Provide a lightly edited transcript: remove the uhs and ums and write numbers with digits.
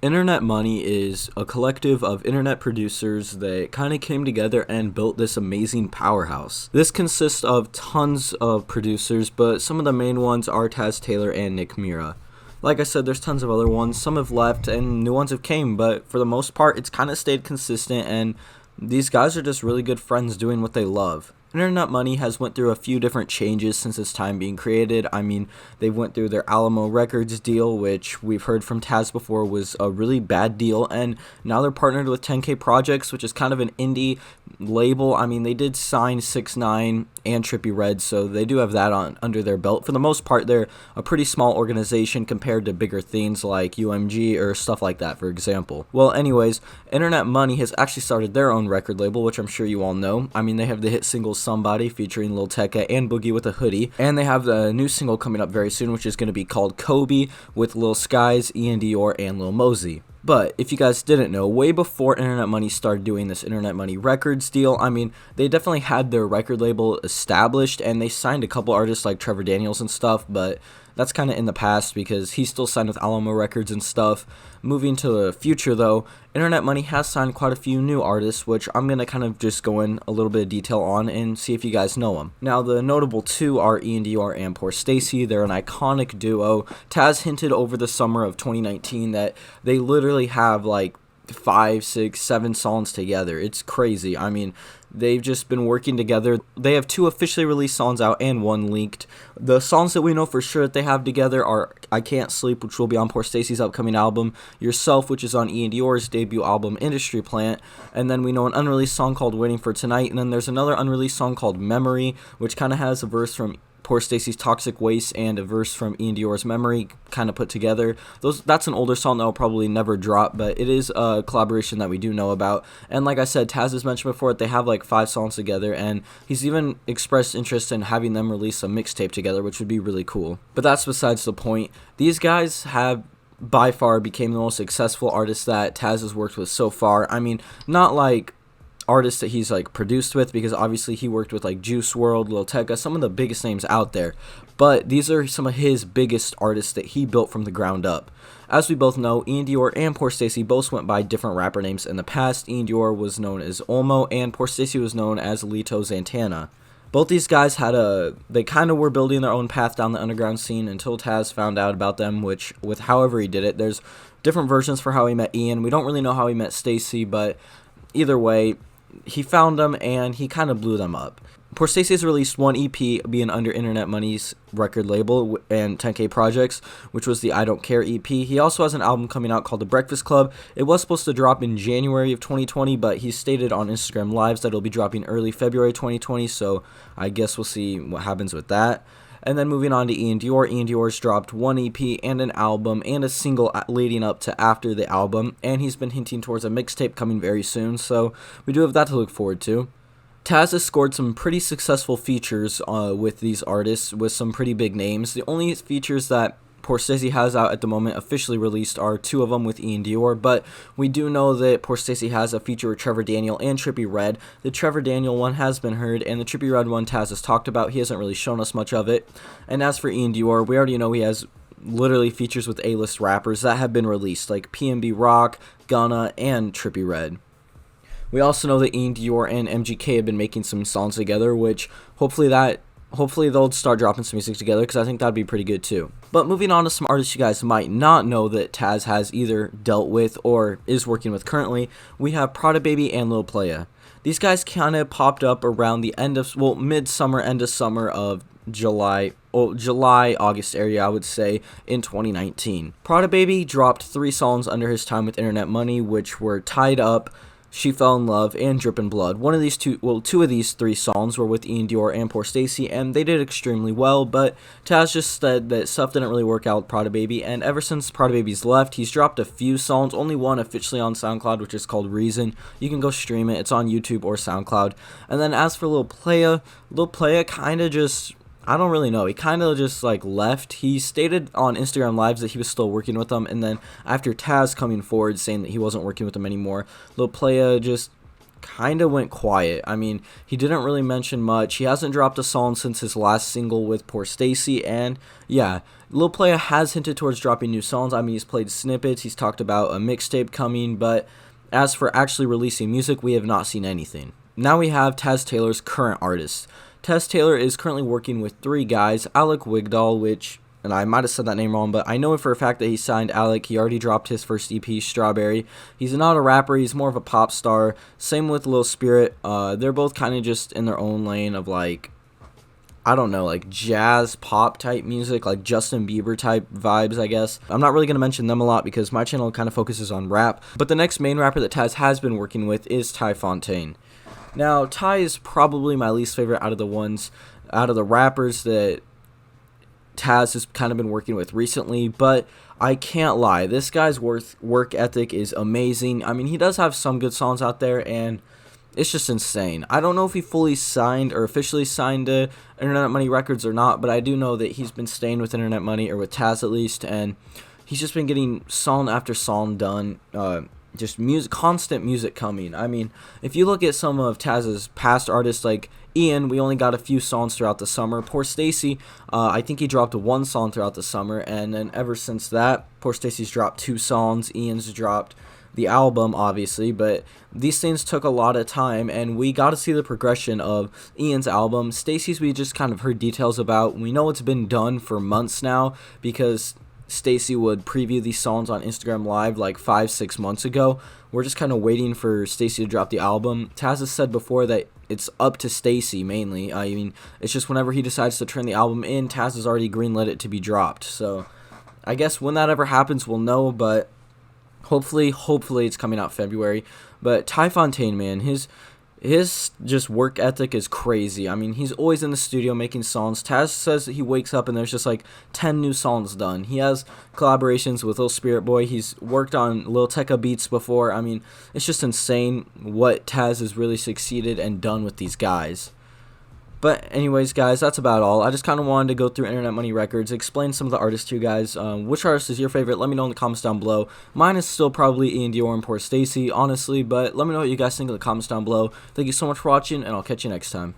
Internet Money is a collective of internet producers that kind of came together and built this amazing powerhouse. This consists of tons of producers, but some of the main ones are Taz Taylor and Nick Mira. Like I said, there's tons of other ones. Some have left and new ones have came, but for the most part, it's kind of stayed consistent, and these guys are just really good friends doing what they love. Internet Money has went through a few different changes since its time being created. I mean, they went through their Alamo Records deal, which we've heard from Taz before was a really bad deal, and now they're partnered with 10K Projects, which is kind of an indie label. I mean, they did sign 6ix9ine and Trippie Redd, so they do have that on under their belt. For the most part, they're a pretty small organization compared to bigger things like UMG or stuff like that, for example. Well, anyways, Internet Money has actually started their own record label, which I'm sure you all know. I mean, they have the hit single Somebody featuring Lil Tecca and Boogie with a Hoodie, and they have the new single coming up very soon, which is going to be called Kobe with Lil Skies, Iann Dior, and Lil Mosey. But if you guys didn't know, way before Internet Money started doing this Internet Money Records deal, I mean, they definitely had their record label established, and they signed a couple artists like Trevor Daniels and stuff, but that's kind of in the past because he's still signed with Alamo Records and stuff. Moving to the future, though, Internet Money has signed quite a few new artists, which I'm going to kind of just go in a little bit of detail on and see if you guys know them. Now, the notable two are Iann Dior and Poorstacy. They're an iconic duo. Taz hinted over the summer of 2019 that they literally have like 5, 6, 7 songs together. It's crazy. I mean, they've just been working together. They have 2 officially released songs out and 1 leaked. The songs that we know for sure that they have together are I Can't Sleep, which will be on Poorstacy's upcoming album, Yourself, which is on Iann Dior's debut album, Industry Plant, and then we know an unreleased song called Waiting for Tonight, and then there's another unreleased song called Memory, which kind of has a verse from Poorstacy's Toxic Waste and a verse from Iann Dior's Memory kind of put together. That's an older song that will probably never drop, but it is a collaboration that we do know about. And like I said, Taz has mentioned before that they have like 5 songs together, and he's even expressed interest in having them release a mixtape together, which would be really cool. But that's besides the point. These guys have by far became the most successful artists that Taz has worked with so far. I mean, not like artists that he's like produced with, because obviously he worked with like Juice WRLD, Lil Tecca, some of the biggest names out there, but these are some of his biggest artists that he built from the ground up. As we both know, Iann Dior and Poorstacy both went by different rapper names in the past. Iann Dior was known as Olmo and Poorstacy was known as Lito Zantana. Both these guys they kind of were building their own path down the underground scene until Taz found out about them, which with however he did it, there's different versions for how he met Ian. We don't really know how he met Stacy, but either way, he found them and he kind of blew them up. Poorstacy has released 1 EP being under Internet Money's record label and 10K Projects, which was the I Don't Care EP. He also has an album coming out called The Breakfast Club. It was supposed to drop in January of 2020, but he stated on Instagram Lives that it'll be dropping early February 2020, so I guess we'll see what happens with that. And then moving on to Iann Dior. Iann Dior's dropped 1 EP and an album and a single leading up to after the album, and he's been hinting towards a mixtape coming very soon, so we do have that to look forward to. Taz has scored some pretty successful features with these artists with some pretty big names. The only features that Poorstacy has out at the moment officially released are 2 of them with Iann Dior, but we do know that Poorstacy has a feature with Trevor Daniel and Trippie Redd. The Trevor Daniel one has been heard, and the Trippie Redd one Taz has talked about. He hasn't really shown us much of it. And as for Iann Dior, we already know he has literally features with A-list rappers that have been released, like PnB Rock, Gunna, and Trippie Redd. We also know that Iann Dior and MGK have been making some songs together, which hopefully they'll start dropping some music together, because I think that'd be pretty good too. But moving on to some artists you guys might not know that Taz has either dealt with or is working with currently, we have PnB and Lil Playah. These guys kind of popped up around the mid-summer, end of summer of July, August area, I would say, in 2019. PnB dropped 3 songs under his time with Internet Money, which were Tied Up, She Fell in Love, and Drippin' Blood. Two of these 3 songs were with Iann Dior and Poorstacy, and they did extremely well, but Taz just said that stuff didn't really work out with PnB, and ever since PnB's left, he's dropped a few songs, only one officially on SoundCloud, which is called Reason. You can go stream it, it's on YouTube or SoundCloud. And then as for Lil Playah kind of just, I don't really know. He kind of just like left. He stated on Instagram Lives that he was still working with them, and then after Taz coming forward saying that he wasn't working with them anymore, Lil Playah just kind of went quiet. I mean, he didn't really mention much. He hasn't dropped a song since his last single with Poorstacy, and yeah, Lil Playah has hinted towards dropping new songs. I mean, he's played snippets, he's talked about a mixtape coming, but as for actually releasing music, we have not seen anything. Now we have Taz Taylor's current artists. Taz Taylor is currently working with 3 guys, Alec Wigdal, which, and I might have said that name wrong, but I know for a fact that he signed Alec. He already dropped his first EP, Strawberry. He's not a rapper, he's more of a pop star. Same with Lil Spirit. They're both kind of just in their own lane of like, I don't know, like jazz pop type music, like Justin Bieber type vibes, I guess. I'm not really going to mention them a lot because my channel kind of focuses on rap. But the next main rapper that Taz has been working with is Ty Fontaine. Now, Ty is probably my least favorite out of the rappers that Taz has kind of been working with recently, but I can't lie, this guy's work ethic is amazing. I mean, he does have some good songs out there, and it's just insane. I don't know if he fully signed or officially signed to Internet Money Records or not, but I do know that he's been staying with Internet Money, or with Taz at least, and he's just been getting song after song done. Just music, constant music coming. I mean, if you look at some of Taz's past artists like Iann, we only got a few songs throughout the summer. Poorstacy, I think he dropped 1 song throughout the summer, and then ever since that, Poorstacy's dropped 2 songs. Iann's dropped the album, obviously, but these things took a lot of time, and we got to see the progression of Iann's album. Stacy's we just kind of heard details about. We know it's been done for months now because Stacy would preview these songs on Instagram Live like 5-6 months ago. We're just kind of waiting for Stacy to drop the album. Taz has said before that it's up to Stacy mainly. I mean, it's just whenever he decides to turn the album in, Taz has already greenlit it to be dropped. So I guess when that ever happens, we'll know, but hopefully it's coming out February. But Ty Fontaine, man, his just work ethic is crazy. I mean, he's always in the studio making songs. Taz says that he wakes up and there's just like 10 new songs done. He has collaborations with Lil Spirit Boy. He's worked on Lil Tecca beats before. I mean, it's just insane what Taz has really succeeded and done with these guys. But anyways, guys, that's about all. I just kind of wanted to go through Internet Money Records, explain some of the artists to you guys. Which artist is your favorite? Let me know in the comments down below. Mine is still probably Iann Dior and Poorstacy, honestly, but let me know what you guys think in the comments down below. Thank you so much for watching, and I'll catch you next time.